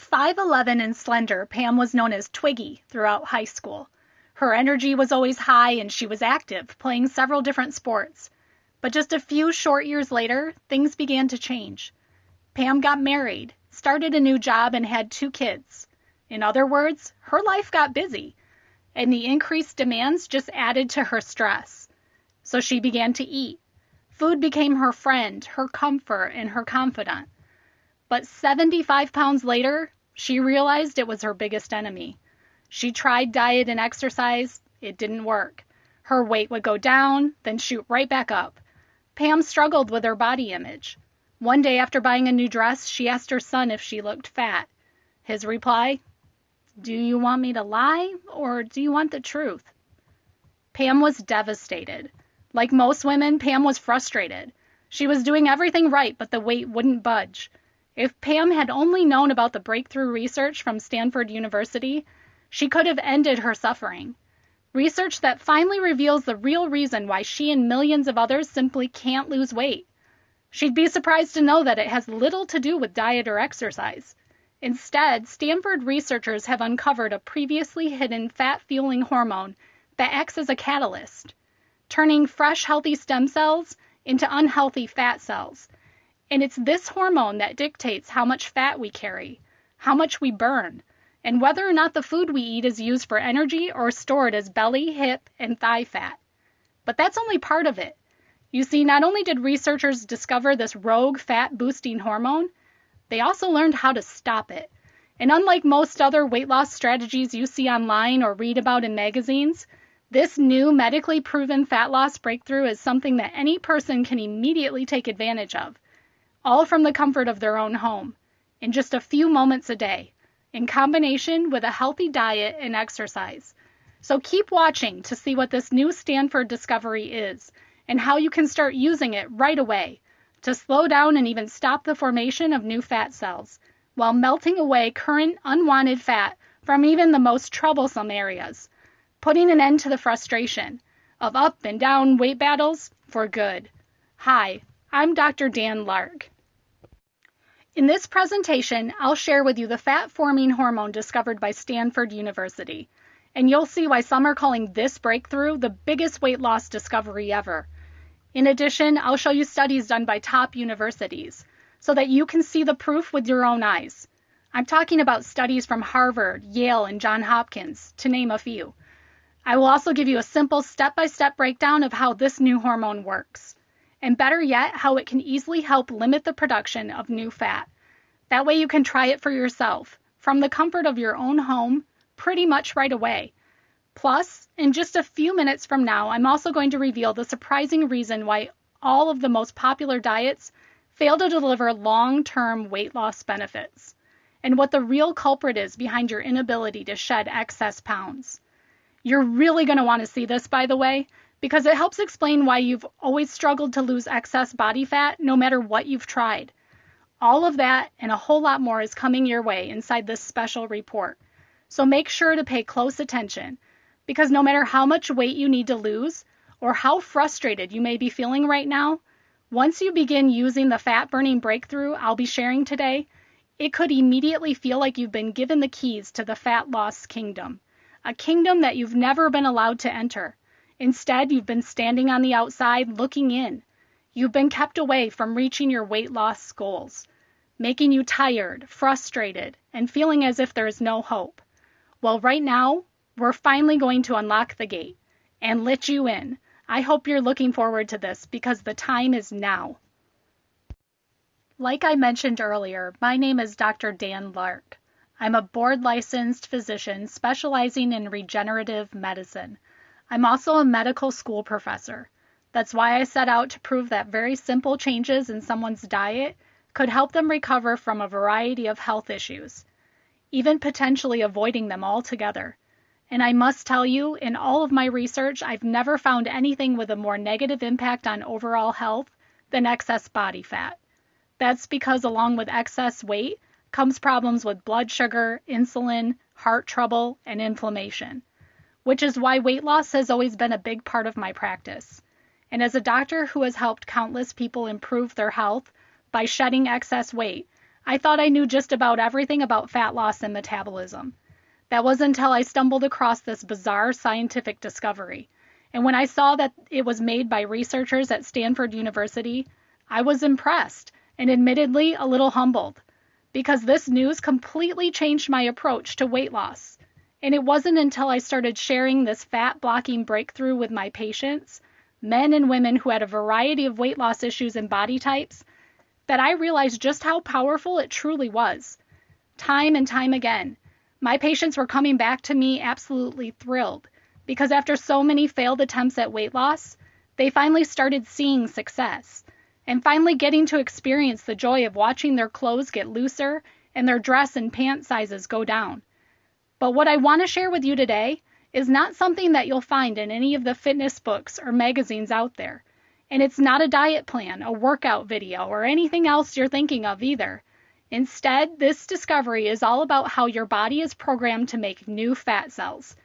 At 5'11" and slender, Pam was known as Twiggy throughout high school. Her energy was always high and she was active, playing several different sports. But just a few short years later, things began to change. Pam got married, started a new job, and had 2 kids. In other words, her life got busy, and the increased demands just added to her stress. So she began to eat. Food became her friend, her comfort, and her confidant. But 75 pounds later, she realized it was her biggest enemy. She tried diet and exercise. It didn't work. Her weight would go down, then shoot right back up. Pam struggled with her body image. One day after buying a new dress, she asked her son if she looked fat. His reply, "Do you want me to lie, or do you want the truth?" Pam was devastated. Like most women, Pam was frustrated. She was doing everything right, but the weight wouldn't budge. If Pam had only known about the breakthrough research from Stanford University, she could have ended her suffering. Research that finally reveals the real reason why she and millions of others simply can't lose weight. She'd be surprised to know that it has little to do with diet or exercise. Instead, Stanford researchers have uncovered a previously hidden fat-fueling hormone that acts as a catalyst, turning fresh, healthy stem cells into unhealthy fat cells. And it's this hormone that dictates how much fat we carry, how much we burn, and whether or not the food we eat is used for energy or stored as belly, hip, and thigh fat. But that's only part of it. You see, not only did researchers discover this rogue fat-boosting hormone, they also learned how to stop it. And unlike most other weight loss strategies you see online or read about in magazines, this new medically proven fat loss breakthrough is something that any person can immediately take advantage of, all from the comfort of their own home, in just a few moments a day, in combination with a healthy diet and exercise. So keep watching to see what this new Stanford discovery is and how you can start using it right away to slow down and even stop the formation of new fat cells while melting away current unwanted fat from even the most troublesome areas, putting an end to the frustration of up and down weight battles for good. Hi, I'm Dr. Dan Lark. In this presentation, I'll share with you the fat-forming hormone discovered by Stanford University, and you'll see why some are calling this breakthrough the biggest weight loss discovery ever. In addition, I'll show you studies done by top universities so that you can see the proof with your own eyes. I'm talking about studies from Harvard, Yale, and Johns Hopkins, to name a few. I will also give you a simple step-by-step breakdown of how this new hormone works. And better yet, how it can easily help limit the production of new fat. That way you can try it for yourself, from the comfort of your own home, pretty much right away. Plus, in just a few minutes from now, I'm also going to reveal the surprising reason why all of the most popular diets fail to deliver long-term weight loss benefits, and what the real culprit is behind your inability to shed excess pounds. You're really going to want to see this, by the way, because it helps explain why you've always struggled to lose excess body fat no matter what you've tried. All of that and a whole lot more is coming your way inside this special report. So make sure to pay close attention, because no matter how much weight you need to lose or how frustrated you may be feeling right now, once you begin using the fat-burning breakthrough I'll be sharing today, it could immediately feel like you've been given the keys to the fat loss kingdom, a kingdom that you've never been allowed to enter. Instead, you've been standing on the outside looking in. You've been kept away from reaching your weight loss goals, making you tired, frustrated, and feeling as if there is no hope. Well, right now, we're finally going to unlock the gate and let you in. I hope you're looking forward to this because the time is now. Like I mentioned earlier, my name is Dr. Dan Lark. I'm a board-licensed physician specializing in regenerative medicine. I'm also a medical school professor. That's why I set out to prove that very simple changes in someone's diet could help them recover from a variety of health issues, even potentially avoiding them altogether. And I must tell you, in all of my research, I've never found anything with a more negative impact on overall health than excess body fat. That's because along with excess weight comes problems with blood sugar, insulin, heart trouble, and inflammation, which is why weight loss has always been a big part of my practice. And as a doctor who has helped countless people improve their health by shedding excess weight, I thought I knew just about everything about fat loss and metabolism. That was until I stumbled across this bizarre scientific discovery. And when I saw that it was made by researchers at Stanford University, I was impressed and admittedly a little humbled, because this news completely changed my approach to weight loss. And it wasn't until I started sharing this fat-blocking breakthrough with my patients, men and women who had a variety of weight loss issues and body types, that I realized just how powerful it truly was. Time and time again, my patients were coming back to me absolutely thrilled, because after so many failed attempts at weight loss, they finally started seeing success, and finally getting to experience the joy of watching their clothes get looser and their dress and pant sizes go down. But what I want to share with you today is not something that you'll find in any of the fitness books or magazines out there. And it's not a diet plan, a workout video, or anything else you're thinking of either. Instead, this discovery is all about how your body is programmed to make new fat cells.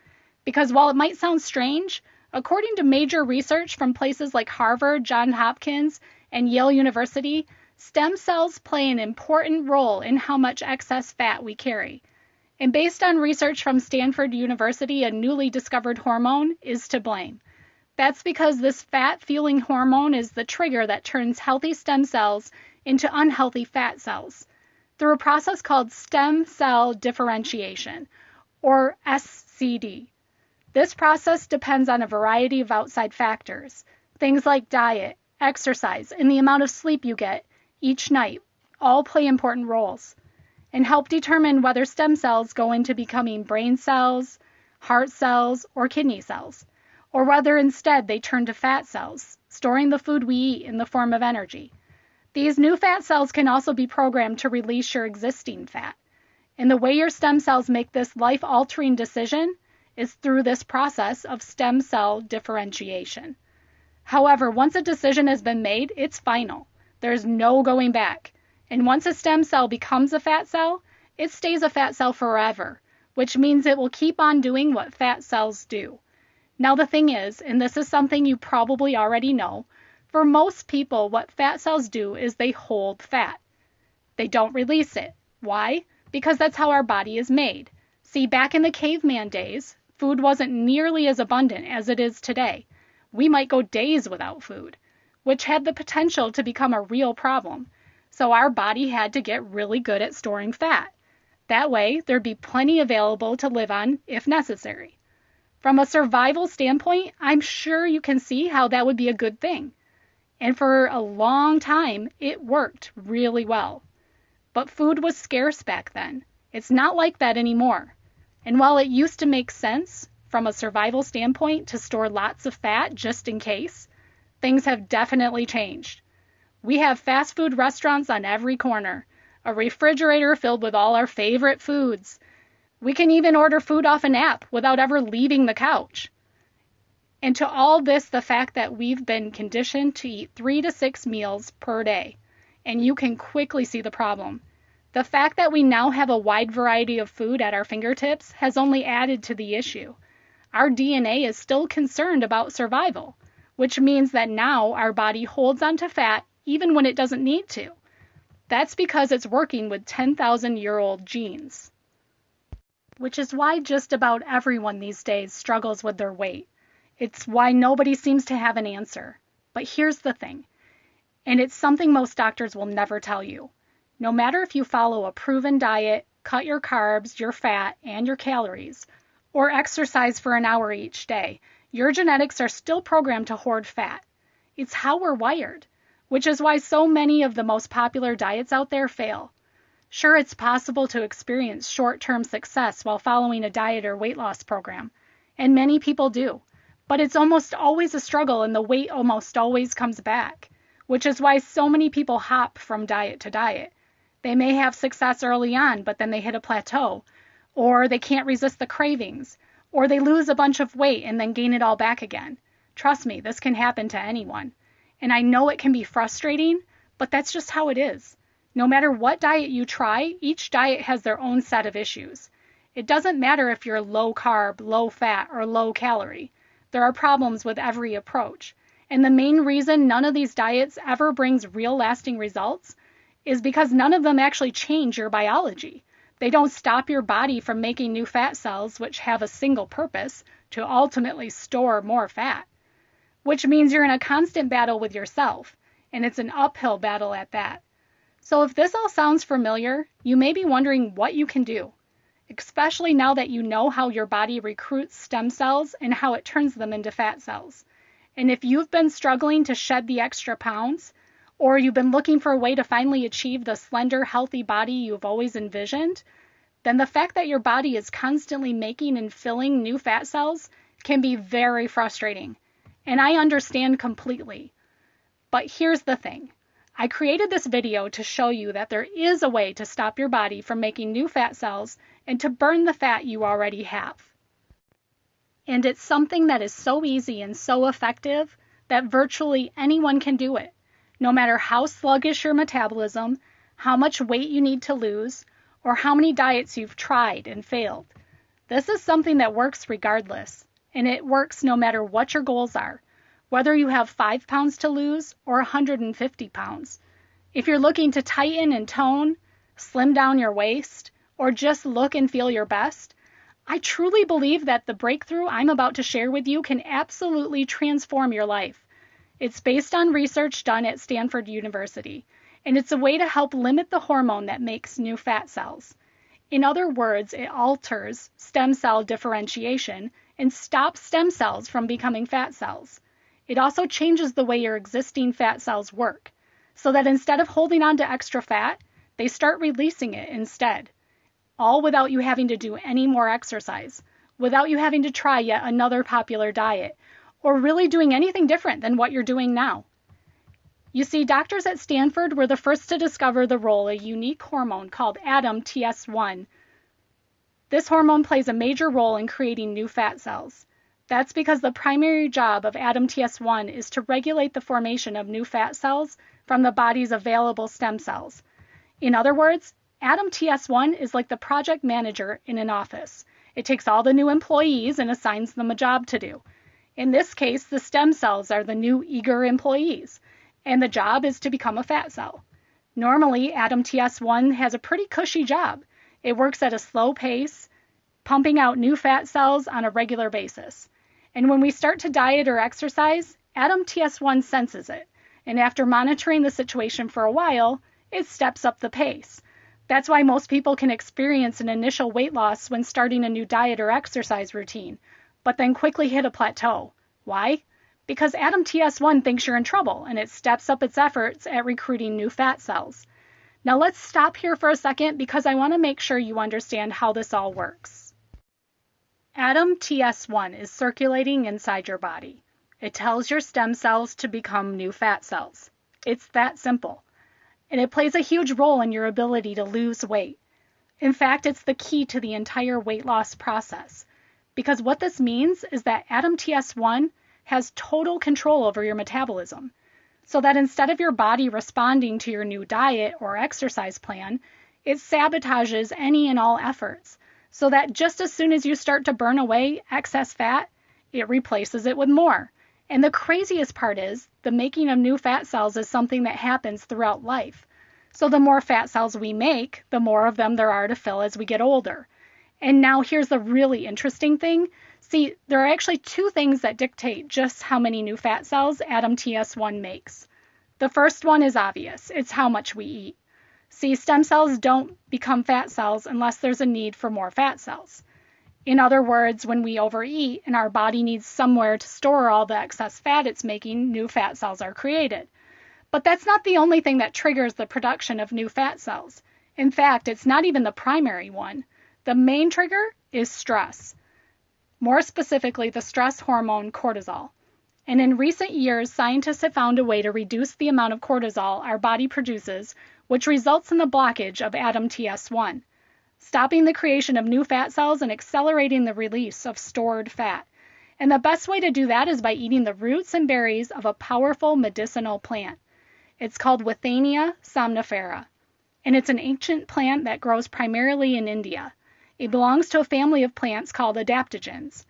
Because while it might sound strange, according to major research from places like Harvard, Johns Hopkins, and Yale University, stem cells play an important role in how much excess fat we carry. And based on research from Stanford University, a newly discovered hormone is to blame. That's because this fat-fueling hormone is the trigger that turns healthy stem cells into unhealthy fat cells through a process called stem cell differentiation, or SCD. This process depends on a variety of outside factors, things like diet, exercise, and the amount of sleep you get each night all play important roles, and help determine whether stem cells go into becoming brain cells, heart cells, or kidney cells, or whether instead they turn to fat cells, storing the food we eat in the form of energy. These new fat cells can also be programmed to release your existing fat. And the way your stem cells make this life-altering decision is through this process of stem cell differentiation. However, once a decision has been made, it's final. There's no going back. And once a stem cell becomes a fat cell, it stays a fat cell forever, which means it will keep on doing what fat cells do. Now the thing is, and this is something you probably already know, for most people what fat cells do is they hold fat. They don't release it. Why? Because that's how our body is made. See, back in the caveman days, food wasn't nearly as abundant as it is today. We might go days without food, which had the potential to become a real problem. So our body had to get really good at storing fat. That way, there'd be plenty available to live on if necessary. From a survival standpoint, I'm sure you can see how that would be a good thing. And for a long time, it worked really well. But food was scarce back then. It's not like that anymore. And while it used to make sense, from a survival standpoint, to store lots of fat just in case, things have definitely changed. We have fast food restaurants on every corner, a refrigerator filled with all our favorite foods. We can even order food off an app without ever leaving the couch. And to all this, the fact that we've been conditioned to eat 3 to 6 meals per day. And you can quickly see the problem. The fact that we now have a wide variety of food at our fingertips has only added to the issue. Our DNA is still concerned about survival, which means that now our body holds onto fat even when it doesn't need to. That's because it's working with 10,000-year-old genes. Which is why just about everyone these days struggles with their weight. It's why nobody seems to have an answer. But here's the thing, and it's something most doctors will never tell you. No matter if you follow a proven diet, cut your carbs, your fat, and your calories, or exercise for an hour each day, your genetics are still programmed to hoard fat. It's how we're wired, which is why so many of the most popular diets out there fail. Sure, it's possible to experience short-term success while following a diet or weight loss program, and many people do. But it's almost always a struggle and the weight almost always comes back, which is why so many people hop from diet to diet. They may have success early on, but then they hit a plateau, or they can't resist the cravings, or they lose a bunch of weight and then gain it all back again. Trust me, this can happen to anyone. And I know it can be frustrating, but that's just how it is. No matter what diet you try, each diet has their own set of issues. It doesn't matter if you're low carb, low fat, or low calorie. There are problems with every approach. And the main reason none of these diets ever brings real lasting results is because none of them actually change your biology. They don't stop your body from making new fat cells, which have a single purpose, to ultimately store more fat, which means you're in a constant battle with yourself, and it's an uphill battle at that. So if this all sounds familiar, you may be wondering what you can do, especially now that you know how your body recruits stem cells and how it turns them into fat cells. And if you've been struggling to shed the extra pounds, or you've been looking for a way to finally achieve the slender, healthy body you've always envisioned, then the fact that your body is constantly making and filling new fat cells can be very frustrating. And I understand completely. But here's the thing. I created this video to show you that there is a way to stop your body from making new fat cells and to burn the fat you already have. And it's something that is so easy and so effective that virtually anyone can do it, no matter how sluggish your metabolism, how much weight you need to lose, or how many diets you've tried and failed. This is something that works regardless, and it works no matter what your goals are, whether you have 5 pounds to lose or 150 pounds. If you're looking to tighten and tone, slim down your waist, or just look and feel your best, I truly believe that the breakthrough I'm about to share with you can absolutely transform your life. It's based on research done at Stanford University, and it's a way to help limit the hormone that makes new fat cells. In other words, it alters stem cell differentiation and stops stem cells from becoming fat cells. It also changes the way your existing fat cells work, so that instead of holding on to extra fat, they start releasing it instead, all without you having to do any more exercise, without you having to try yet another popular diet, or really doing anything different than what you're doing now. You see, doctors at Stanford were the first to discover the role a unique hormone called ADAMTS1. This hormone plays a major role in creating new fat cells. That's because the primary job of ADAMTS1 is to regulate the formation of new fat cells from the body's available stem cells. In other words, ADAMTS1 is like the project manager in an office. It takes all the new employees and assigns them a job to do. In this case, the stem cells are the new eager employees, and the job is to become a fat cell. Normally, ADAMTS1 has a pretty cushy job. It works at a slow pace, pumping out new fat cells on a regular basis. And when we start to diet or exercise, ADAMTS1 senses it, and after monitoring the situation for a while, it steps up the pace. That's why most people can experience an initial weight loss when starting a new diet or exercise routine, but then quickly hit a plateau. Why? Because ADAMTS1 thinks you're in trouble, and it steps up its efforts at recruiting new fat cells. Now let's stop here for a second because I want to make sure you understand how this all works. ADAMTS1 is circulating inside your body. It tells your stem cells to become new fat cells. It's that simple. And it plays a huge role in your ability to lose weight. In fact, it's the key to the entire weight loss process. Because what this means is that ADAMTS1 has total control over your metabolism, so that instead of your body responding to your new diet or exercise plan, it sabotages any and all efforts, so that just as soon as you start to burn away excess fat, it replaces it with more. And the craziest part is, the making of new fat cells is something that happens throughout life. So the more fat cells we make, the more of them there are to fill as we get older. And now here's the really interesting thing. See, there are actually 2 things that dictate just how many new fat cells ADAMTS1 makes. The first one is obvious. It's how much we eat. See, stem cells don't become fat cells unless there's a need for more fat cells. In other words, when we overeat and our body needs somewhere to store all the excess fat it's making, new fat cells are created. But that's not the only thing that triggers the production of new fat cells. In fact, it's not even the primary one. The main trigger is stress. More specifically, the stress hormone cortisol. And in recent years, scientists have found a way to reduce the amount of cortisol our body produces, which results in the blockage of ADAMTS1, stopping the creation of new fat cells and accelerating the release of stored fat. And the best way to do that is by eating the roots and berries of a powerful medicinal plant. It's called Withania somnifera, and it's an ancient plant that grows primarily in India. It belongs to a family of plants called adaptogens.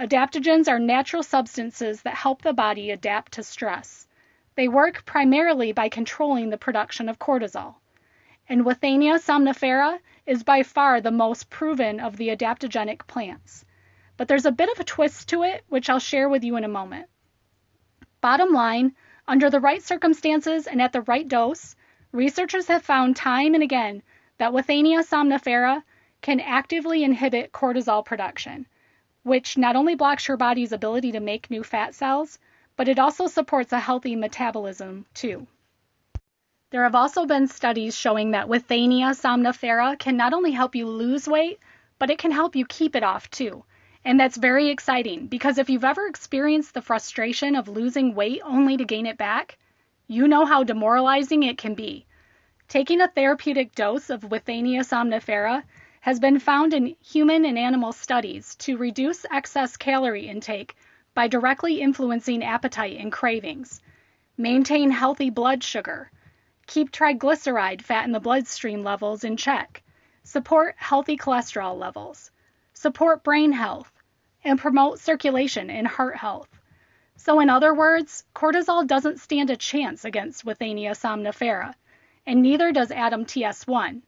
Adaptogens are natural substances that help the body adapt to stress. They work primarily by controlling the production of cortisol. And Withania somnifera is by far the most proven of the adaptogenic plants. But there's a bit of a twist to it, which I'll share with you in a moment. Bottom line, under the right circumstances and at the right dose, researchers have found time and again that Withania somnifera can actively inhibit cortisol production, which not only blocks your body's ability to make new fat cells, but it also supports a healthy metabolism too. There have also been studies showing that Withania somnifera can not only help you lose weight, but it can help you keep it off too. And that's very exciting because if you've ever experienced the frustration of losing weight only to gain it back, you know how demoralizing it can be. Taking a therapeutic dose of Withania somnifera has been found in human and animal studies to reduce excess calorie intake by directly influencing appetite and cravings, maintain healthy blood sugar, keep triglyceride fat in the bloodstream levels in check, support healthy cholesterol levels, support brain health, and promote circulation and heart health. So in other words, cortisol doesn't stand a chance against Withania somnifera, and neither does ADAM-TS1,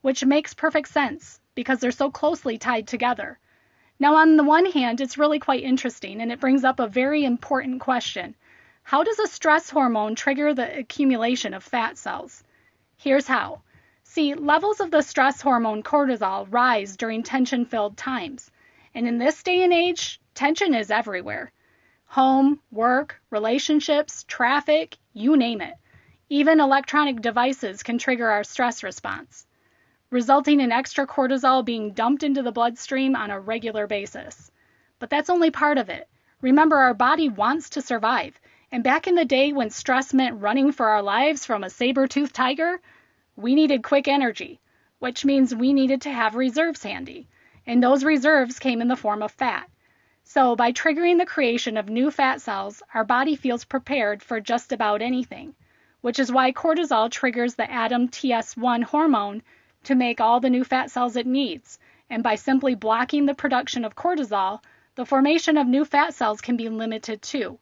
which makes perfect sense because they're so closely tied together. Now, on the one hand, it's really quite interesting, and it brings up a very important question. How does a stress hormone trigger the accumulation of fat cells? Here's how. See, levels of the stress hormone cortisol rise during tension-filled times. And in this day and age, tension is everywhere. Home, work, relationships, traffic, you name it. Even electronic devices can trigger our stress response, resulting in extra cortisol being dumped into the bloodstream on a regular basis. But that's only part of it. Remember, our body wants to survive. And back in the day when stress meant running for our lives from a saber-toothed tiger, we needed quick energy, which means we needed to have reserves handy. And those reserves came in the form of fat. So by triggering the creation of new fat cells, our body feels prepared for just about anything, which is why cortisol triggers the ADAM-TS1 hormone to make all the new fat cells it needs. And by simply blocking the production of cortisol, the formation of new fat cells can be limited too.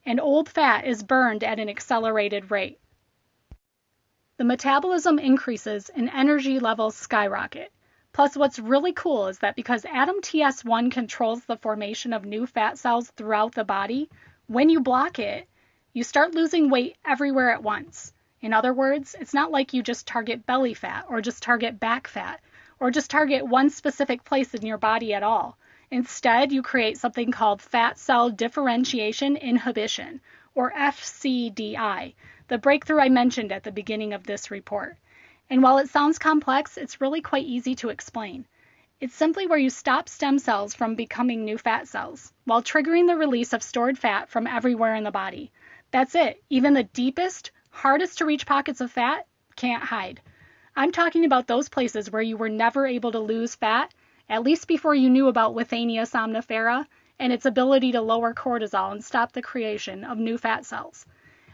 And old fat is burned at an accelerated rate. The metabolism increases and energy levels skyrocket. Plus, what's really cool is that because ADAM-TS1 controls the formation of new fat cells throughout the body, when you block it, you start losing weight everywhere at once. In other words, it's not like you just target belly fat or just target back fat or just target one specific place in your body at all. Instead, you create something called fat cell differentiation inhibition, or FCDI, the breakthrough I mentioned at the beginning of this report. And while it sounds complex, it's really quite easy to explain. It's simply where you stop stem cells from becoming new fat cells, while triggering the release of stored fat from everywhere in the body. That's it. Even the deepest, hardest to reach pockets of fat can't hide. I'm talking about those places where you were never able to lose fat, at least before you knew about Withania somnifera and its ability to lower cortisol and stop the creation of new fat cells.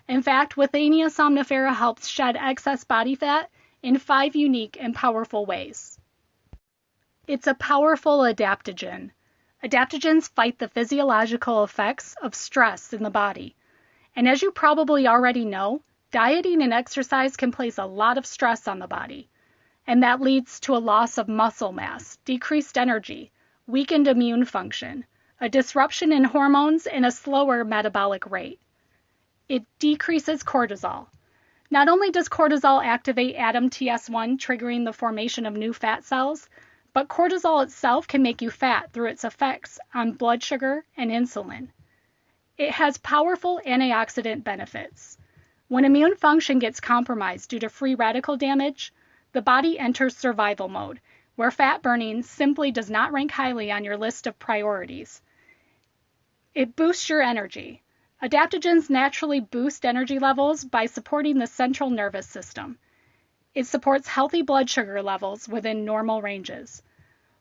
In fact, Withania somnifera helps shed excess body fat in 5 unique and powerful ways. It's a powerful adaptogen. Adaptogens fight the physiological effects of stress in the body. And as you probably already know, dieting and exercise can place a lot of stress on the body. And that leads to a loss of muscle mass, decreased energy, weakened immune function, a disruption in hormones, and a slower metabolic rate. It decreases cortisol. Not only does cortisol activate ADAM-TS1, triggering the formation of new fat cells, but cortisol itself can make you fat through its effects on blood sugar and insulin. It has powerful antioxidant benefits. When immune function gets compromised due to free radical damage, the body enters survival mode, where fat burning simply does not rank highly on your list of priorities. It boosts your energy. Adaptogens naturally boost energy levels by supporting the central nervous system. It supports healthy blood sugar levels within normal ranges.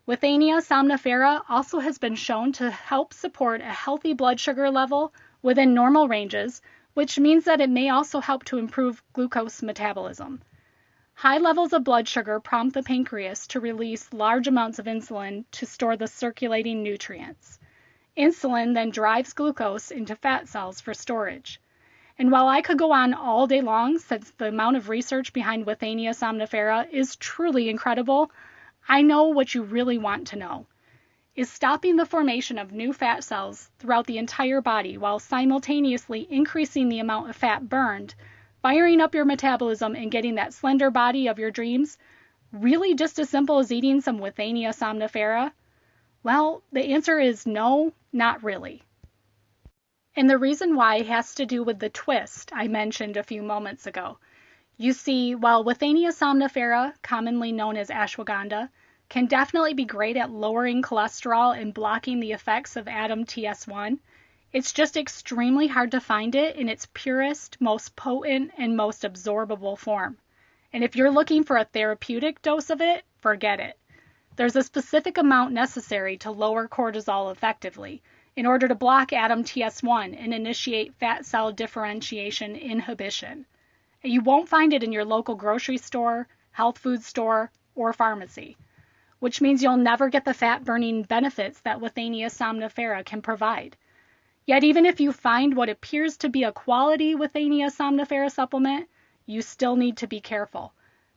Withania somnifera also has been shown to help support a healthy blood sugar level within normal ranges, which means that it may also help to improve glucose metabolism. High levels of blood sugar prompt the pancreas to release large amounts of insulin to store the circulating nutrients. Insulin then drives glucose into fat cells for storage. And while I could go on all day long, since the amount of research behind Withania somnifera is truly incredible, I know what you really want to know. Is stopping the formation of new fat cells throughout the entire body while simultaneously increasing the amount of fat burned, firing up your metabolism and getting that slender body of your dreams, really just as simple as eating some Withania somnifera? Well, the answer is no, not really. And the reason why has to do with the twist I mentioned a few moments ago. You see, while Withania somnifera, commonly known as ashwagandha, can definitely be great at lowering cholesterol and blocking the effects of ADAM-TS1, it's just extremely hard to find it in its purest, most potent, and most absorbable form. And if you're looking for a therapeutic dose of it, forget it. There's a specific amount necessary to lower cortisol effectively in order to block ADAM-TS1 and initiate fat cell differentiation inhibition. And you won't find it in your local grocery store, health food store, or pharmacy, which means you'll never get the fat-burning benefits that Withania somnifera can provide. Yet even if you find what appears to be a quality Withania somnifera supplement, you still need to be careful,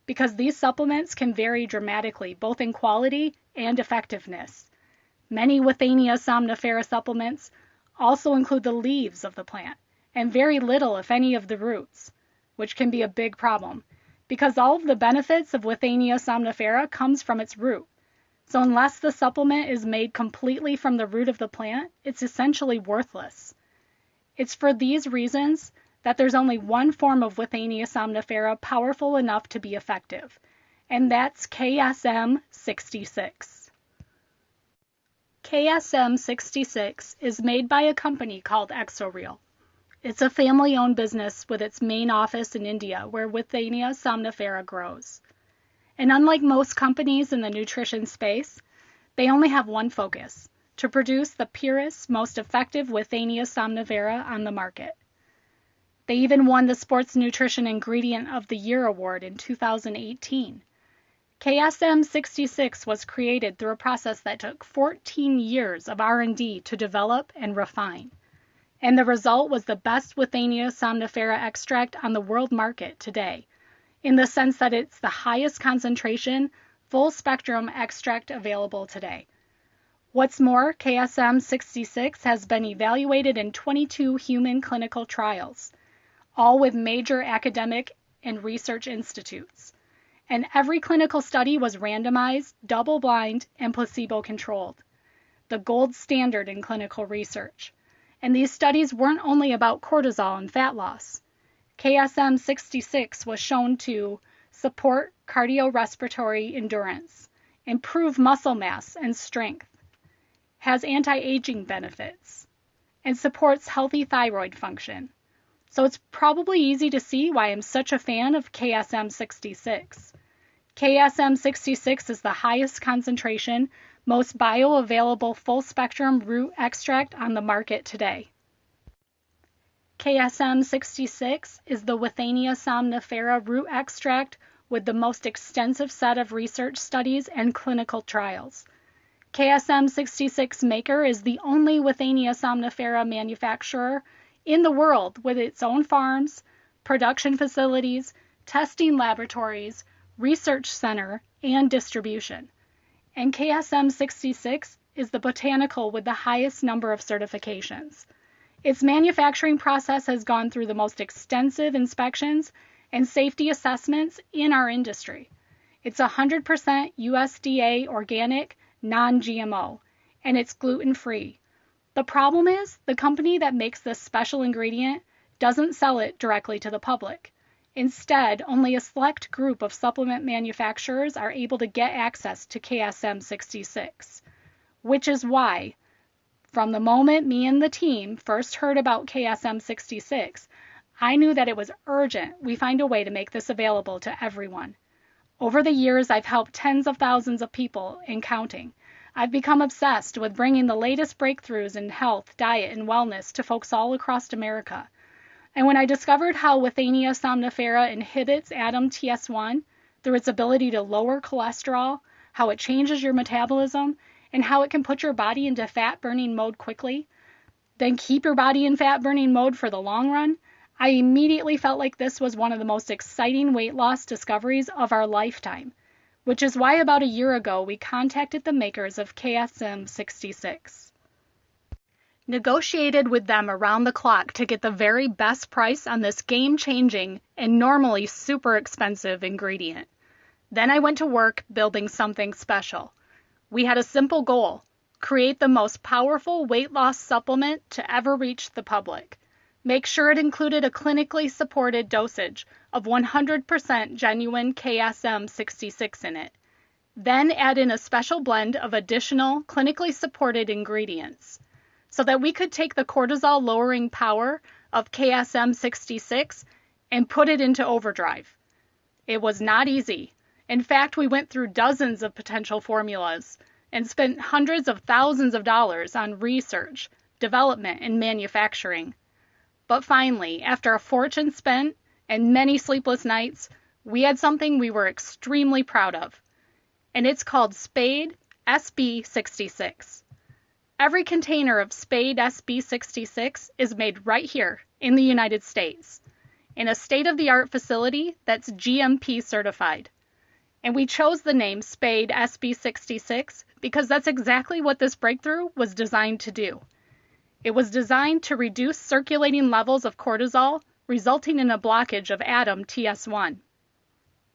because these supplements can vary dramatically, both in quality and effectiveness. Many Withania somnifera supplements also include the leaves of the plant, and very little, if any, of the roots, which can be a big problem, because all of the benefits of Withania somnifera comes from its root. So unless the supplement is made completely from the root of the plant, it's essentially worthless. It's for these reasons that there's only one form of Withania somnifera powerful enough to be effective, and that's KSM-66. KSM-66 is made by a company called Exoreal. It's a family-owned business with its main office in India, where Withania somnifera grows. And unlike most companies in the nutrition space, they only have one focus: to produce the purest, most effective Withania somnifera on the market. They even won the Sports Nutrition Ingredient of the Year award in 2018. KSM-66 was created through a process that took 14 years of R&D to develop and refine. And the result was the best Withania somnifera extract on the world market today, in the sense that it's the highest concentration, full-spectrum extract available today. What's more, KSM-66 has been evaluated in 22 human clinical trials, all with major academic and research institutes. And every clinical study was randomized, double-blind, and placebo-controlled, the gold standard in clinical research. And these studies weren't only about cortisol and fat loss. KSM-66 was shown to support cardiorespiratory endurance, improve muscle mass and strength, has anti-aging benefits, and supports healthy thyroid function. So it's probably easy to see why I'm such a fan of KSM-66. KSM-66 is the highest concentration, most bioavailable full-spectrum root extract on the market today. KSM-66 is the Withania somnifera root extract with the most extensive set of research studies and clinical trials. KSM-66 maker is the only Withania somnifera manufacturer in the world with its own farms, production facilities, testing laboratories, research center, and distribution. And KSM-66 is the botanical with the highest number of certifications. Its manufacturing process has gone through the most extensive inspections and safety assessments in our industry. It's 100% USDA organic, non-GMO, and it's gluten-free. The problem is, the company that makes this special ingredient doesn't sell it directly to the public. Instead, only a select group of supplement manufacturers are able to get access to KSM-66, which is why, from the moment me and the team first heard about KSM-66, I knew that it was urgent we find a way to make this available to everyone. Over the years, I've helped tens of thousands of people and counting. I've become obsessed with bringing the latest breakthroughs in health, diet, and wellness to folks all across America. And when I discovered how Withania somnifera inhibits ADAM-TS1 through its ability to lower cholesterol, how it changes your metabolism, and how it can put your body into fat-burning mode quickly, then keep your body in fat-burning mode for the long run, I immediately felt like this was one of the most exciting weight loss discoveries of our lifetime, which is why about a year ago we contacted the makers of KSM-66. Negotiated with them around the clock to get the very best price on this game-changing and normally super expensive ingredient. Then I went to work building something special. We had a simple goal: create the most powerful weight loss supplement to ever reach the public. Make sure it included a clinically supported dosage of 100% genuine KSM-66 in it. Then add in a special blend of additional clinically supported ingredients so that we could take the cortisol lowering power of KSM-66 and put it into overdrive. It was not easy. In fact, we went through dozens of potential formulas and spent hundreds of thousands of dollars on research, development, and manufacturing. But finally, after a fortune spent and many sleepless nights, we had something we were extremely proud of. And it's called Spade SB-66. Every container of Spade SB-66 is made right here in the United States, in a state-of-the-art facility that's GMP certified. And we chose the name Spade SB-66 because that's exactly what this breakthrough was designed to do. It was designed to reduce circulating levels of cortisol, resulting in a blockage of ADAM TS1.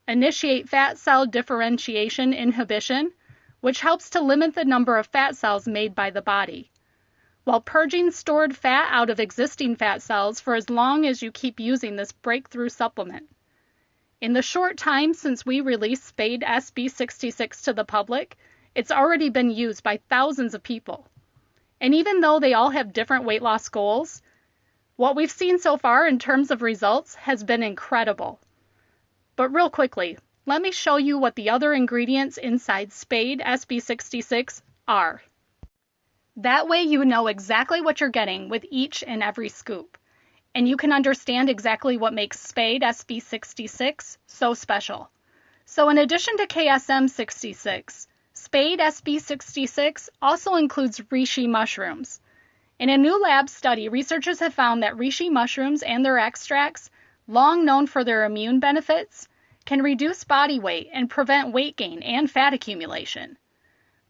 Initiate fat cell differentiation inhibition, which helps to limit the number of fat cells made by the body, while purging stored fat out of existing fat cells for as long as you keep using this breakthrough supplement. In the short time since we released Spade SB-66 to the public, it's already been used by thousands of people. And even though they all have different weight loss goals, what we've seen so far in terms of results has been incredible. But real quickly, let me show you what the other ingredients inside Spade SB-66 are. That way you know exactly what you're getting with each and every scoop, and you can understand exactly what makes Spade SB-66 so special. So in addition to KSM-66, Spade SB-66 also includes reishi mushrooms. In a new lab study, researchers have found that reishi mushrooms and their extracts, long known for their immune benefits, can reduce body weight and prevent weight gain and fat accumulation.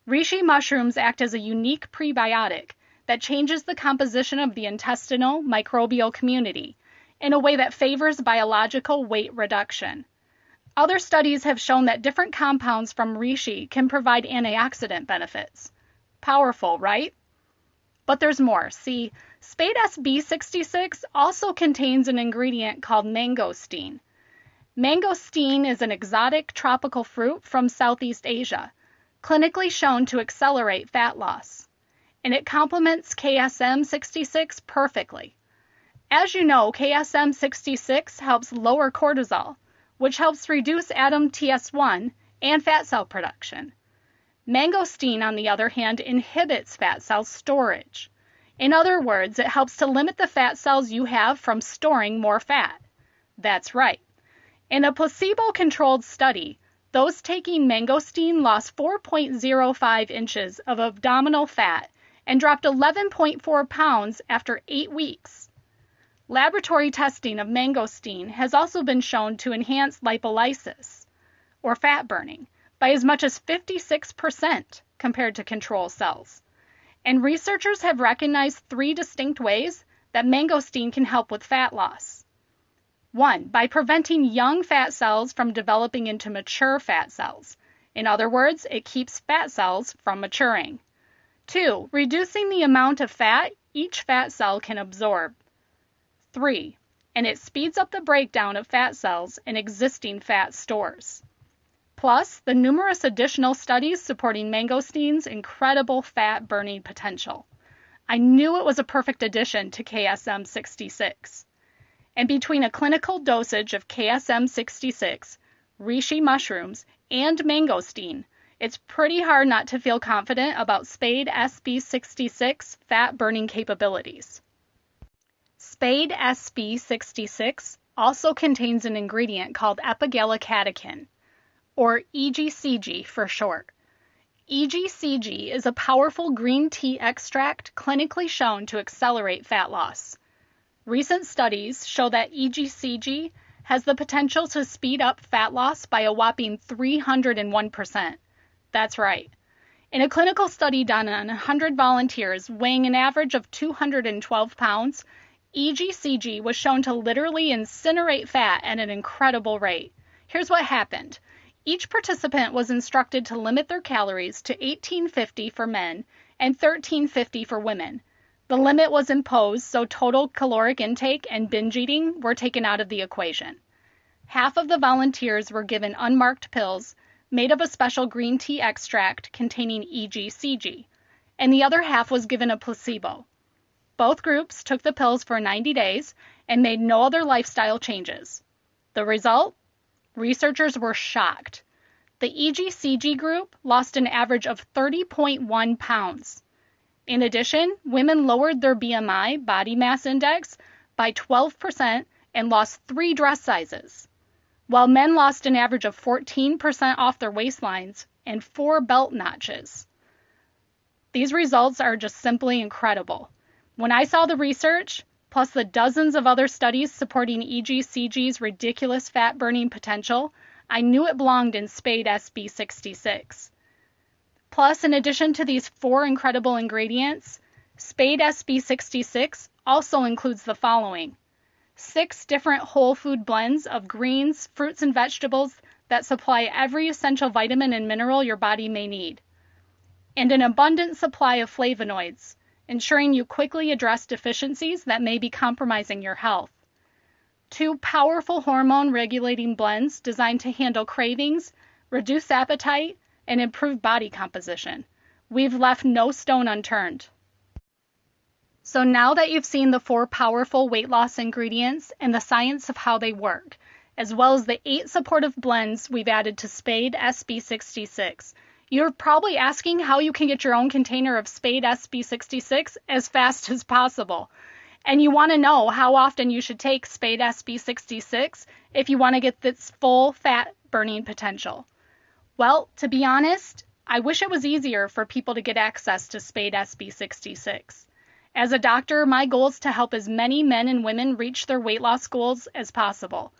Reishi mushrooms act as a unique prebiotic that changes the composition of the intestinal microbial community in a way that favors biological weight reduction. Other studies have shown that different compounds from reishi can provide antioxidant benefits. Powerful, right? But there's more. See, Spade SB-66 also contains an ingredient called mangosteen. Mangosteen is an exotic tropical fruit from Southeast Asia, clinically shown to accelerate fat loss. And it complements KSM-66 perfectly. As you know, KSM-66 helps lower cortisol, which helps reduce ADAM TS1 and fat cell production. Mangosteen, on the other hand, inhibits fat cell storage. In other words, it helps to limit the fat cells you have from storing more fat. That's right. In a placebo-controlled study, those taking mangosteen lost 4.05 inches of abdominal fat and dropped 11.4 pounds after 8 weeks. Laboratory testing of mangosteen has also been shown to enhance lipolysis, or fat burning, by as much as 56% compared to control cells. And researchers have recognized 3 distinct ways that mangosteen can help with fat loss. 1, by preventing young fat cells from developing into mature fat cells. In other words, it keeps fat cells from maturing. 2, reducing the amount of fat each fat cell can absorb. 3, and it speeds up the breakdown of fat cells in existing fat stores. Plus, the numerous additional studies supporting mangosteen's incredible fat burning potential. I knew it was a perfect addition to KSM-66. And between a clinical dosage of KSM-66, reishi mushrooms, and mangosteen, it's pretty hard not to feel confident about Spade SB-66 fat burning capabilities. Spade SB-66 also contains an ingredient called epigallocatechin, or EGCG for short. EGCG is a powerful green tea extract clinically shown to accelerate fat loss. Recent studies show that EGCG has the potential to speed up fat loss by a whopping 301%. That's right. In a clinical study done on 100 volunteers weighing an average of 212 pounds, EGCG was shown to literally incinerate fat at an incredible rate. Here's what happened. Each participant was instructed to limit their calories to 1850 for men and 1350 for women. The limit was imposed so total caloric intake and binge eating were taken out of the equation. Half of the volunteers were given unmarked pills made of a special green tea extract containing EGCG, and the other half was given a placebo. Both groups took the pills for 90 days and made no other lifestyle changes. The result? Researchers were shocked. The EGCG group lost an average of 30.1 pounds. In addition, women lowered their BMI, body mass index, by 12% and lost 3 dress sizes, while men lost an average of 14% off their waistlines and 4 belt notches. These results are just simply incredible. When I saw the research, plus the dozens of other studies supporting EGCG's ridiculous fat-burning potential, I knew it belonged in Spade SB-66. Plus, in addition to these 4 incredible ingredients, Spade SB-66 also includes the following: 6 different whole food blends of greens, fruits, and vegetables that supply every essential vitamin and mineral your body may need, and an abundant supply of flavonoids, ensuring you quickly address deficiencies that may be compromising your health. 2 powerful hormone-regulating blends designed to handle cravings, reduce appetite, and improve body composition. We've left no stone unturned. So now that you've seen the 4 powerful weight loss ingredients and the science of how they work, as well as the 8 supportive blends we've added to Spade SB-66, you're probably asking how you can get your own container of Spade SB-66 as fast as possible. And you want to know how often you should take Spade SB-66 if you want to get this full fat burning potential. Well, to be honest, I wish it was easier for people to get access to Spade SB-66. As a doctor, my goal is to help as many men and women reach their weight loss goals as possible.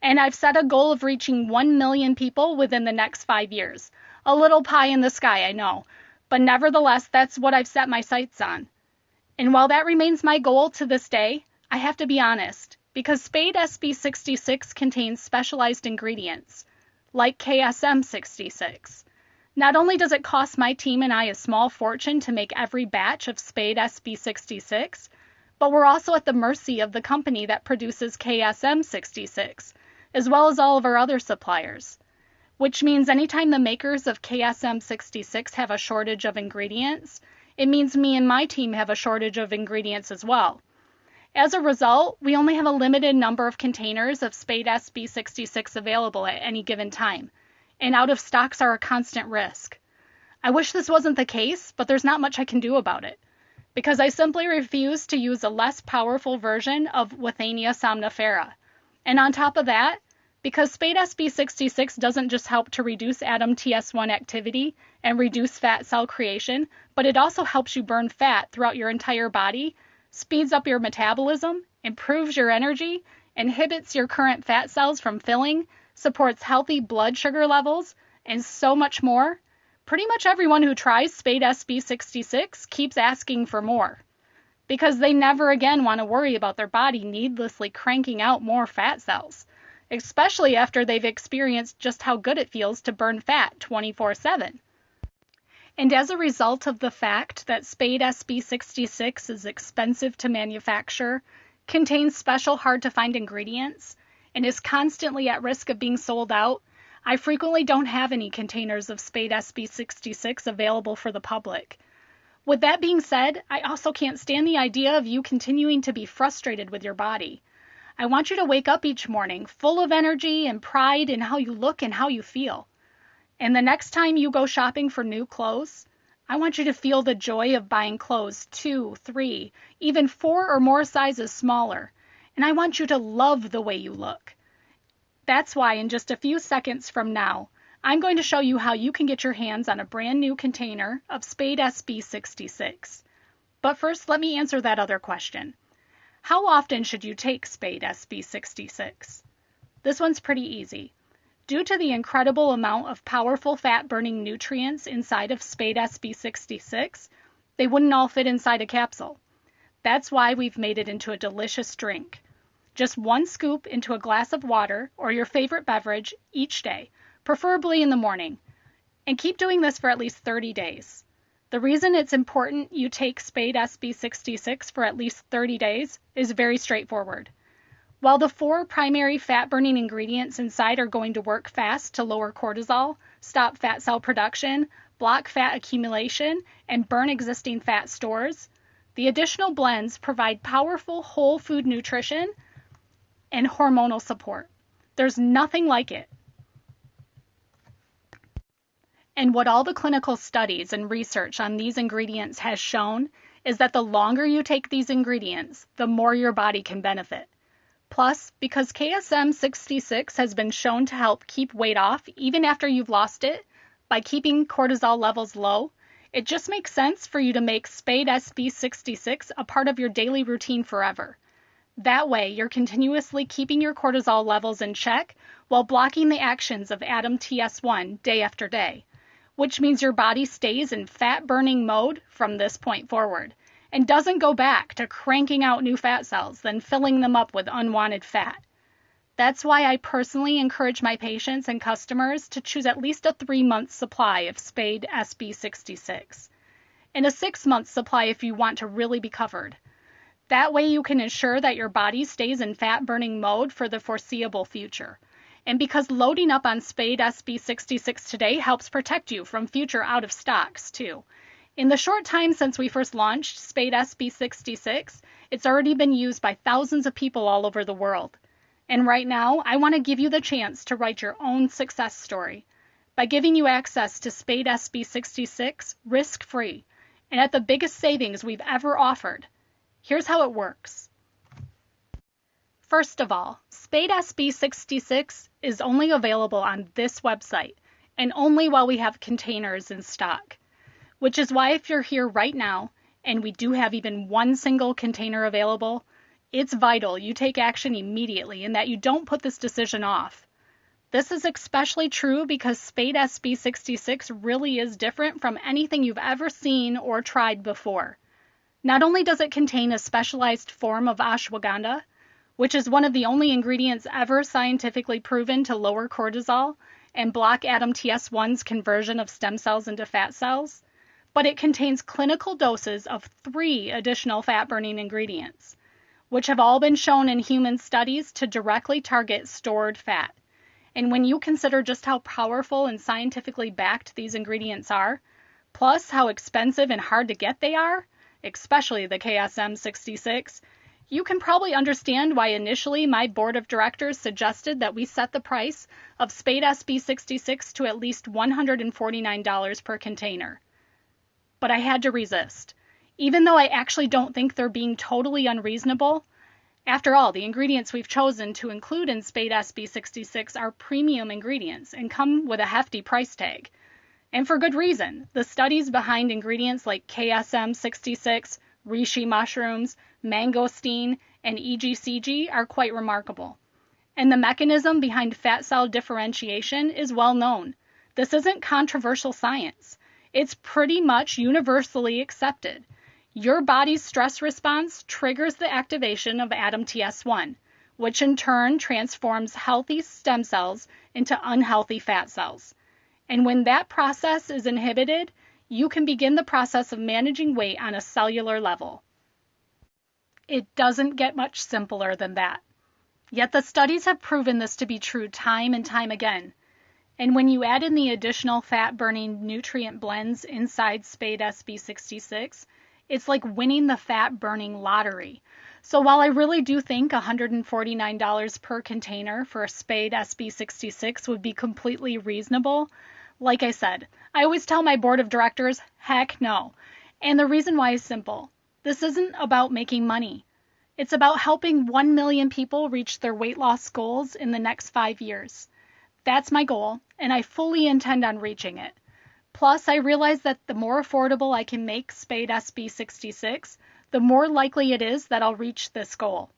And I've set a goal of reaching 1 million people within the next 5 years. A little pie in the sky, I know, but nevertheless, that's what I've set my sights on. And while that remains my goal to this day, I have to be honest, because Spade SB-66 contains specialized ingredients, like KSM-66. Not only does it cost my team and I a small fortune to make every batch of Spade SB-66, but we're also at the mercy of the company that produces KSM-66, as well as all of our other suppliers. Which means anytime the makers of KSM-66 have a shortage of ingredients, it means me and my team have a shortage of ingredients as well. As a result, we only have a limited number of containers of Spade SB-66 available at any given time, and out of stocks are a constant risk. I wish this wasn't the case, but there's not much I can do about it, because I simply refuse to use a less powerful version of Withania somnifera. And on top of that, because Spade SB-66 doesn't just help to reduce ADAM-TS1 activity and reduce fat cell creation, but it also helps you burn fat throughout your entire body, speeds up your metabolism, improves your energy, inhibits your current fat cells from filling, supports healthy blood sugar levels, and so much more. Pretty much everyone who tries Spade SB-66 keeps asking for more, because they never again want to worry about their body needlessly cranking out more fat cells, especially after they've experienced just how good it feels to burn fat 24/7. And as a result of the fact that Spade SB-66 is expensive to manufacture, contains special hard-to-find ingredients, and is constantly at risk of being sold out, I frequently don't have any containers of Spade SB-66 available for the public. With that being said, I also can't stand the idea of you continuing to be frustrated with your body. I want you to wake up each morning full of energy and pride in how you look and how you feel. And the next time you go shopping for new clothes, I want you to feel the joy of buying clothes 2, 3, even 4 or more sizes smaller. And I want you to love the way you look. That's why in just a few seconds from now, I'm going to show you how you can get your hands on a brand new container of Spade SB-66. But first, let me answer that other question. How often should you take Spade SB-66? This one's pretty easy. Due to the incredible amount of powerful fat-burning nutrients inside of Spade SB-66, they wouldn't all fit inside a capsule. That's why we've made it into a delicious drink. Just 1 scoop into a glass of water or your favorite beverage each day, preferably in the morning. And keep doing this for at least 30 days. The reason it's important you take Spade SB-66 for at least 30 days is very straightforward. While the 4 primary fat-burning ingredients inside are going to work fast to lower cortisol, stop fat cell production, block fat accumulation, and burn existing fat stores, the additional blends provide powerful whole food nutrition and hormonal support. There's nothing like it. And what all the clinical studies and research on these ingredients has shown is that the longer you take these ingredients, the more your body can benefit. Plus, because KSM-66 has been shown to help keep weight off even after you've lost it by keeping cortisol levels low, it just makes sense for you to make Spade SB-66 a part of your daily routine forever. That way, you're continuously keeping your cortisol levels in check while blocking the actions of ADAM-TS1 day after day, which means your body stays in fat-burning mode from this point forward and doesn't go back to cranking out new fat cells, then filling them up with unwanted fat. That's why I personally encourage my patients and customers to choose at least a 3-month supply of Spade SB-66 and a 6-month supply if you want to really be covered. That way you can ensure that your body stays in fat-burning mode for the foreseeable future. And because loading up on Spade SB-66 today helps protect you from future out-of-stocks, too. In the short time since we first launched Spade SB-66, it's already been used by thousands of people all over the world. And right now, I want to give you the chance to write your own success story by giving you access to Spade SB-66 risk-free and at the biggest savings we've ever offered. Here's how it works. First of all, Spade SB-66 is only available on this website and only while we have containers in stock, which is why if you're here right now and we do have even 1 single container available, it's vital you take action immediately and that you don't put this decision off. This is especially true because Spade SB-66 really is different from anything you've ever seen or tried before. Not only does it contain a specialized form of ashwagandha, which is one of the only ingredients ever scientifically proven to lower cortisol and block ADAM-TS1's conversion of stem cells into fat cells, but it contains clinical doses of 3 additional fat-burning ingredients, which have all been shown in human studies to directly target stored fat. And when you consider just how powerful and scientifically backed these ingredients are, plus how expensive and hard to get they are, especially the KSM-66, you can probably understand why initially my board of directors suggested that we set the price of Spade SB-66 to at least $149 per container. But I had to resist, even though I actually don't think they're being totally unreasonable. After all, the ingredients we've chosen to include in Spade SB-66 are premium ingredients and come with a hefty price tag. And for good reason. The studies behind ingredients like KSM-66, reishi mushrooms, mangosteen, and EGCG are quite remarkable. And the mechanism behind fat cell differentiation is well known. This isn't controversial science. It's pretty much universally accepted. Your body's stress response triggers the activation of ADAM-TS1, which in turn transforms healthy stem cells into unhealthy fat cells. And when that process is inhibited, you can begin the process of managing weight on a cellular level. It doesn't get much simpler than that. Yet the studies have proven this to be true time and time again. And when you add in the additional fat-burning nutrient blends inside Spade SB-66, it's like winning the fat-burning lottery. So while I really do think $149 per container for a Spade SB-66 would be completely reasonable, like I said, I always tell my board of directors, heck no. And the reason why is simple. This isn't about making money. It's about helping 1 million people reach their weight loss goals in the next 5 years. That's my goal, and I fully intend on reaching it. Plus, I realize that the more affordable I can make Spade SB-66, the more likely it is that I'll reach this goal.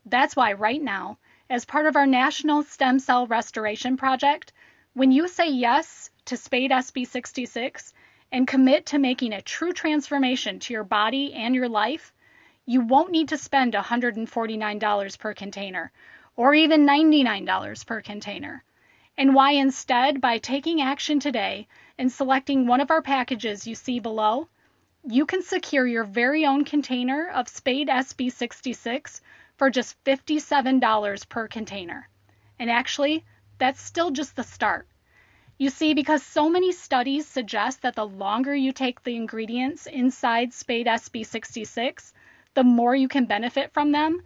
That's why right now, as part of our National Stem Cell Restoration Project, when you say yes to Spade SB-66 and commit to making a true transformation to your body and your life, you won't need to spend $149 per container or even $99 per container. And why instead, by taking action today and selecting one of our packages you see below, you can secure your very own container of Spade SB-66 for just $57 per container. And actually, that's still just the start. You see, because so many studies suggest that the longer you take the ingredients inside Spade SB-66, the more you can benefit from them.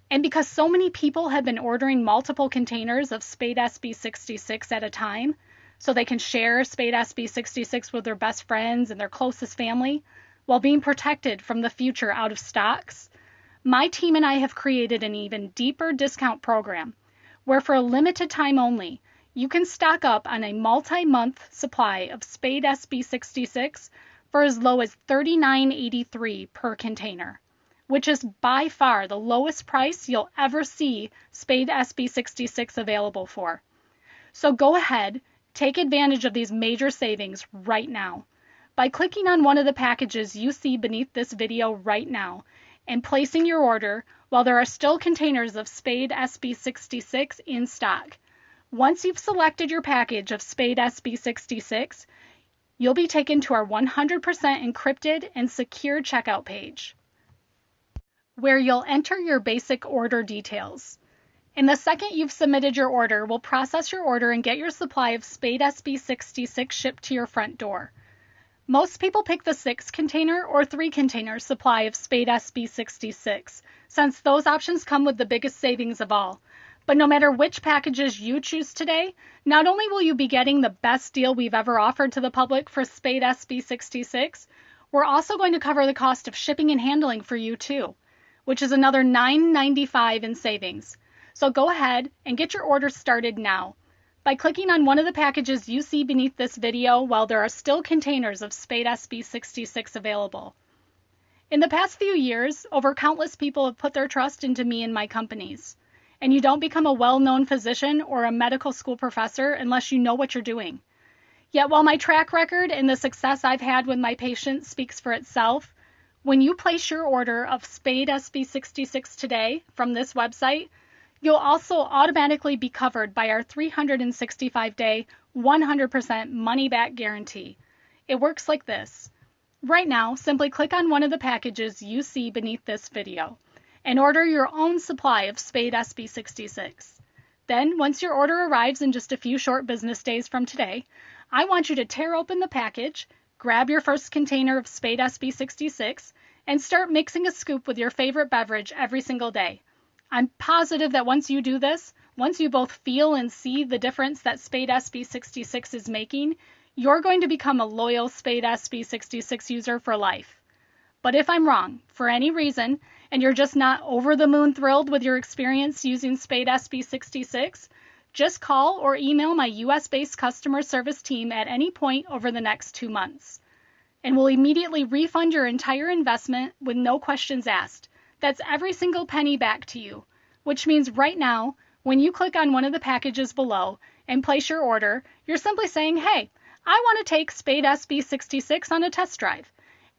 And because so many people have been ordering multiple containers of Spade SB-66 at a time, so they can share Spade SB-66 with their best friends and their closest family, while being protected from the future out of stocks, my team and I have created an even deeper discount program where for a limited time only, you can stock up on a multi-month supply of Spade SB-66 for as low as $39.83 per container, which is by far the lowest price you'll ever see Spade SB-66 available for. So go ahead, take advantage of these major savings right now by clicking on one of the packages you see beneath this video right now and placing your order while there are still containers of Spade SB-66 in stock. Once you've selected your package of Spade SB-66, you'll be taken to our 100% encrypted and secure checkout page, where you'll enter your basic order details. And the second you've submitted your order, we'll process your order and get your supply of Spade SB-66 shipped to your front door. Most people pick the 6-container or 3-container supply of Spade SB-66, since those options come with the biggest savings of all. But no matter which packages you choose today, not only will you be getting the best deal we've ever offered to the public for Spade SB-66, we're also going to cover the cost of shipping and handling for you too, which is another $9.95 in savings. So go ahead and get your order started now by clicking on one of the packages you see beneath this video while there are still containers of Spade SB-66 available. In the past few years, over countless people have put their trust into me and my companies. And you don't become a well-known physician or a medical school professor unless you know what you're doing. Yet while my track record and the success I've had with my patients speaks for itself, when you place your order of Spade SB-66 today from this website, you'll also automatically be covered by our 365-day, 100% money-back guarantee. It works like this. Right now, simply click on one of the packages you see beneath this video and order your own supply of Spade SB-66. Then, once your order arrives in just a few short business days from today, I want you to tear open the package, grab your first container of Spade SB-66, and start mixing a scoop with your favorite beverage every single day. I'm positive that once you do this, once you both feel and see the difference that Spade SB-66 is making, you're going to become a loyal Spade SB-66 user for life. But if I'm wrong, for any reason, and you're just not over the moon thrilled with your experience using Spade SB-66, just call or email my US-based customer service team at any point over the next 2 months. And we'll immediately refund your entire investment with no questions asked. That's every single penny back to you, which means right now, when you click on one of the packages below and place your order, you're simply saying, hey, I want to take Spade SB-66 on a test drive.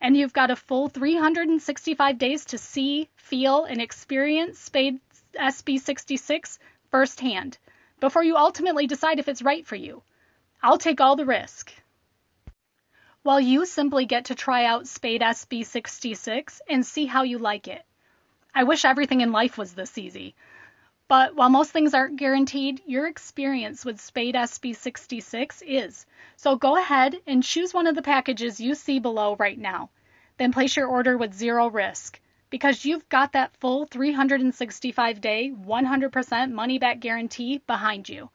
And you've got a full 365 days to see, feel, and experience Spade SB-66 firsthand before you ultimately decide if it's right for you. I'll take all the risk, while you simply get to try out Spade SB-66 and see how you like it. I wish everything in life was this easy. But while most things aren't guaranteed, your experience with Spade SB-66 is. So go ahead and choose one of the packages you see below right now. Then place your order with zero risk, because you've got that full 365-day, 100% money-back guarantee behind you.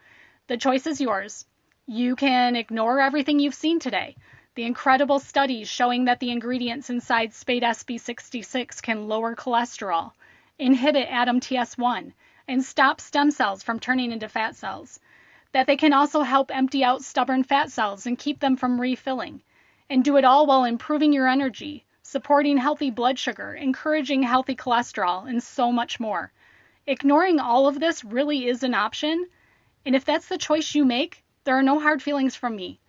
The choice is yours. You can ignore everything you've seen today. The incredible studies showing that the ingredients inside Spade SB-66 can lower cholesterol, inhibit ADAMTS1, and stop stem cells from turning into fat cells. That they can also help empty out stubborn fat cells and keep them from refilling. And do it all while improving your energy, supporting healthy blood sugar, encouraging healthy cholesterol, and so much more. Ignoring all of this really is an option, and if that's the choice you make, there are no hard feelings from me.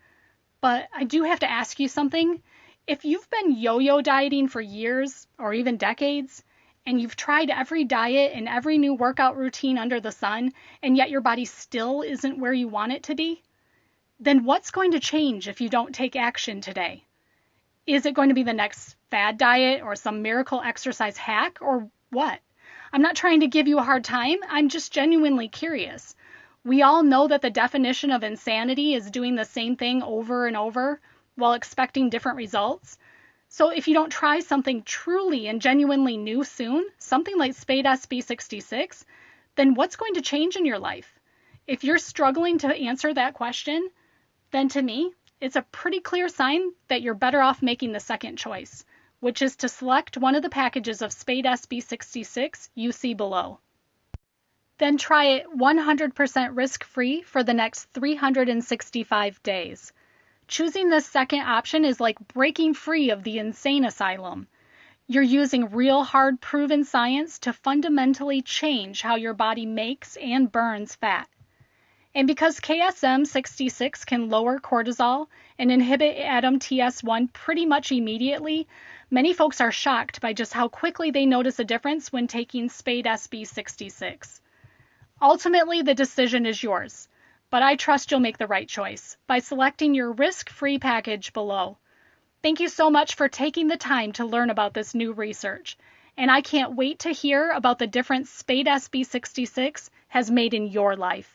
But I do have to ask you something. If you've been yo-yo dieting for years or even decades, and you've tried every diet and every new workout routine under the sun, and yet your body still isn't where you want it to be, then what's going to change if you don't take action today? Is it going to be the next fad diet or some miracle exercise hack or what? I'm not trying to give you a hard time. I'm just genuinely curious. We all know that the definition of insanity is doing the same thing over and over while expecting different results. So if you don't try something truly and genuinely new soon, something like Spade SB-66, then what's going to change in your life? If you're struggling to answer that question, then to me, it's a pretty clear sign that you're better off making the second choice, which is to select one of the packages of Spade SB-66 you see below. Then try it 100% risk-free for the next 365 days. Choosing this second option is like breaking free of the insane asylum. You're using real hard proven science to fundamentally change how your body makes and burns fat. And because KSM-66 can lower cortisol and inhibit ADAM-TS1 pretty much immediately, many folks are shocked by just how quickly they notice a difference when taking Spade SB-66. Ultimately, the decision is yours, but I trust you'll make the right choice by selecting your risk-free package below. Thank you so much for taking the time to learn about this new research, and I can't wait to hear about the difference Spade SB-66 has made in your life.